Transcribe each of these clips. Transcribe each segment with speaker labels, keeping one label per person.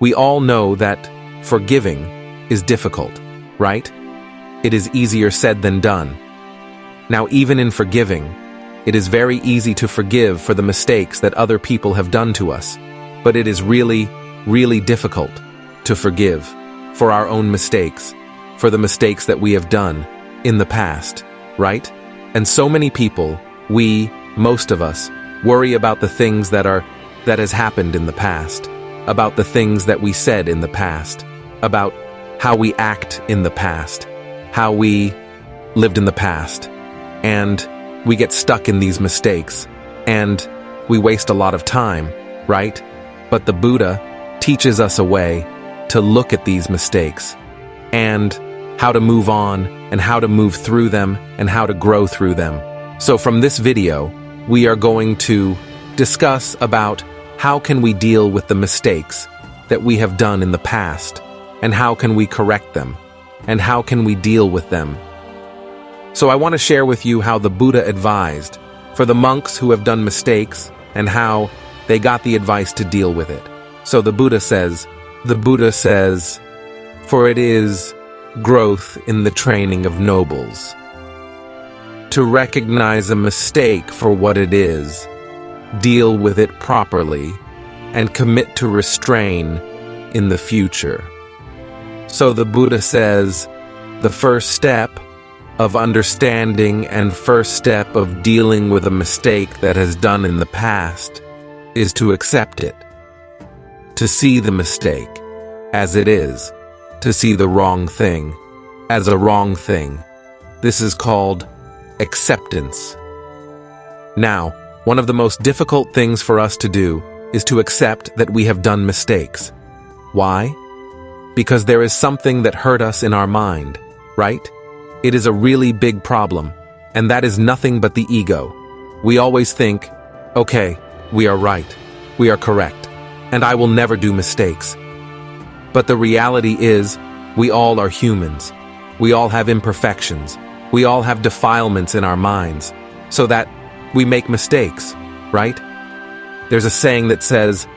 Speaker 1: We all know that forgiving is difficult, right? It is easier said than done. Now, even in forgiving, it is very easy to forgive for the mistakes that other people have done to us, but it is really, really difficult to forgive for our own mistakes, for the mistakes that we have done in the past, right? And so many people, most of us, worry about the things that has happened in the past, about the things that we said in the past, about how we act in the past, how we lived in the past, and we get stuck in these mistakes, and we waste a lot of time, right? But the Buddha teaches us a way to look at these mistakes, and how to move on, and how to move through them, and how to grow through them. So from this video, we are going to discuss about how can we deal with the mistakes that we have done in the past, and how can we correct them, and how can we deal with them. So I want to share with you how the Buddha advised for the monks who have done mistakes and how they got the advice to deal with it. So the Buddha says, "For it is growth in the training of nobles, to recognize a mistake for what it is, deal with it properly, and commit to restrain in the future." So the Buddha says, the first step of understanding and first step of dealing with a mistake that has done in the past is to accept it, to see the mistake as it is, to see the wrong thing as a wrong thing. This is called acceptance. Now, one of the most difficult things for us to do is to accept that we have done mistakes. Why? Because there is something that hurt us in our mind, right? It is a really big problem, and that is nothing but the ego. We always think, okay, we are right, we are correct, and I will never do mistakes. But the reality is, we all are humans. We all have imperfections. We all have defilements in our minds, so that we make mistakes, right? There's a saying that says,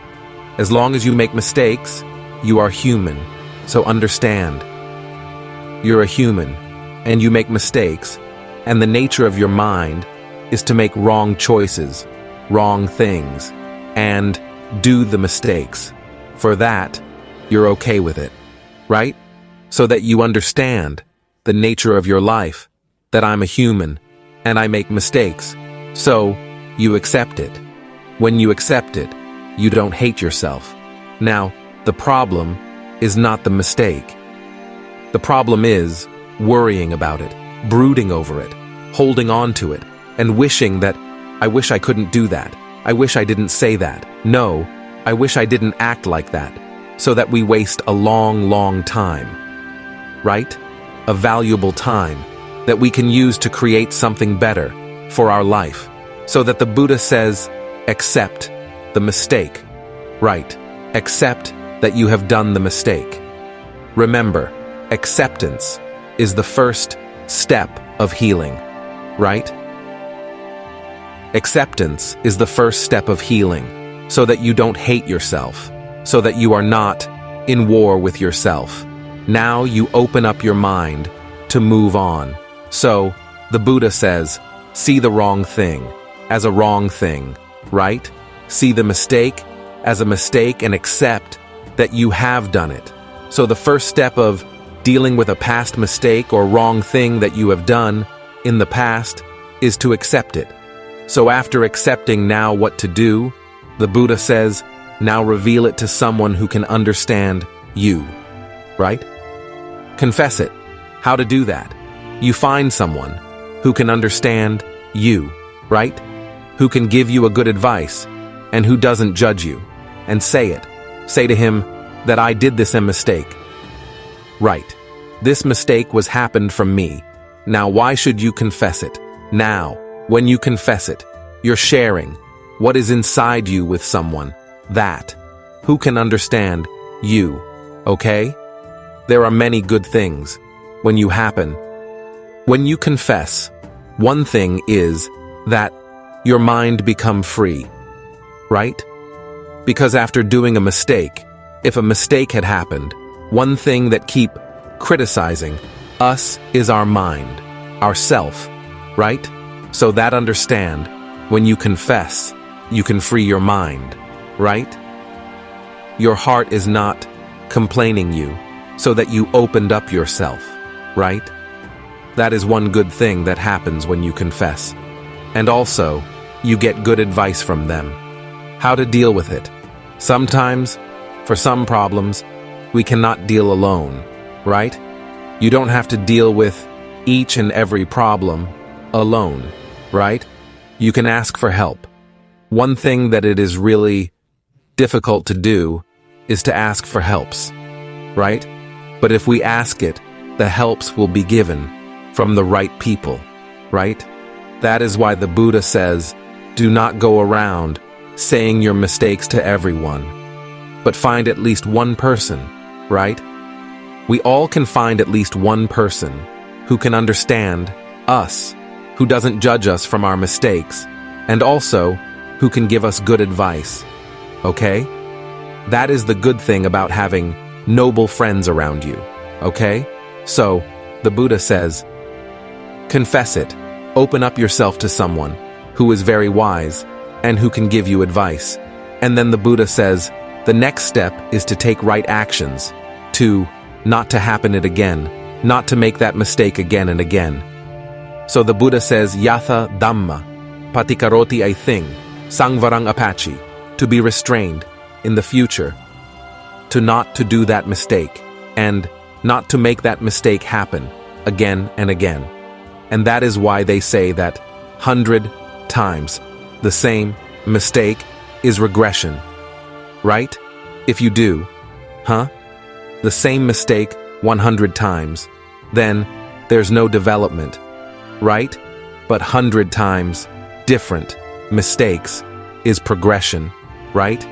Speaker 1: as long as you make mistakes, you are human. So understand, you're a human, and you make mistakes, and the nature of your mind is to make wrong choices, wrong things, and do the mistakes. For that, you're okay with it, right? So that you understand the nature of your life, that I'm a human, and I make mistakes. So, you accept it. When you accept it, you don't hate yourself. Now, the problem is not the mistake. The problem is worrying about it, brooding over it, holding on to it, and wishing that, I wish I couldn't do that. I wish I didn't say that. No, I wish I didn't act like that. So that we waste a long, long time. Right? A valuable time that we can use to create something better for our life. So that the Buddha says, accept the mistake. Right. Accept that you have done the mistake. Remember, acceptance is the first step of healing, right? Acceptance is the first step of healing, so that you don't hate yourself, so that you are not in war with yourself. Now you open up your mind to move on. So, the Buddha says, see the wrong thing as a wrong thing, right? See the mistake as a mistake and accept that you have done it. So the first step of dealing with a past mistake or wrong thing that you have done in the past is to accept it. So after accepting now what to do, the Buddha says, now reveal it to someone who can understand you, right? Confess it. How to do that? You find someone who can understand you, right? Who can give you a good advice and who doesn't judge you. And say it. Say to him that I did this a mistake. Right. This mistake was happened from me. Now why should you confess it? Now, when you confess it, you're sharing what is inside you with someone that who can understand you, okay? There are many good things when you happen. When you confess, one thing is that your mind become free, right? Because after doing a mistake, If a mistake had happened, one thing that keep criticizing us is our mind, our self, right? So that understand, when you confess, you can free your mind, right? Your heart is not complaining you, so that you opened up yourself, right? That is one good thing that happens when you confess. And also, you get good advice from them. How to deal with it. Sometimes, for some problems, we cannot deal alone, right? You don't have to deal with each and every problem alone, right? You can ask for help. One thing that it is really difficult to do is to ask for helps, right? But if we ask it, the helps will be given from the right people, right? That is why the Buddha says, do not go around saying your mistakes to everyone, but find at least one person, right? We all can find at least one person who can understand us, who doesn't judge us from our mistakes, and also who can give us good advice, okay? That is the good thing about having noble friends around you, okay? So, the Buddha says, confess it, open up yourself to someone who is very wise and who can give you advice. And then the Buddha says, the next step is to take right actions, to not to happen it again, not to make that mistake again and again. So the Buddha says, Yatha Dhamma, Patikaroti I thing, Sangvarang Apache, to be restrained in the future, to not to do that mistake, and not to make that mistake happen again and again. And that is why they say that 100 times the same mistake is regression, right? If you do, the same mistake 100 times, then there's no development, right? But 100 times different mistakes is progression, right?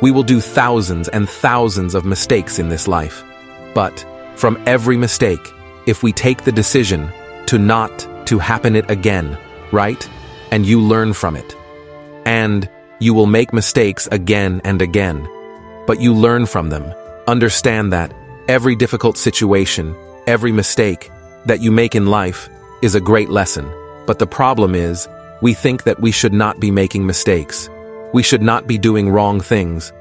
Speaker 1: We will do thousands and thousands of mistakes in this life, but from every mistake, if we take the decision to not to happen it again, right? And you learn from it. And you will make mistakes again and again, but you learn from them. Understand that every difficult situation, every mistake that you make in life is a great lesson. But the problem is, we think that we should not be making mistakes. We should not be doing wrong things.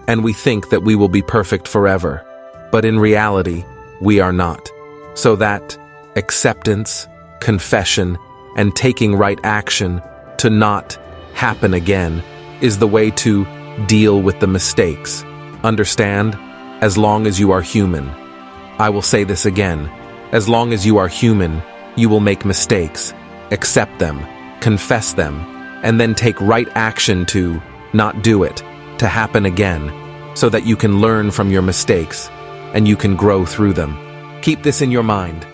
Speaker 1: And we think that we will be perfect forever. But in reality, we are not. So that acceptance, confession, and taking right action to not happen again is the way to deal with the mistakes. Understand? As long as you are human. I will say this again. As long as you are human, you will make mistakes. Accept them, confess them, and then take right action to not do it, to happen again, so that you can learn from your mistakes and you can grow through them. Keep this in your mind.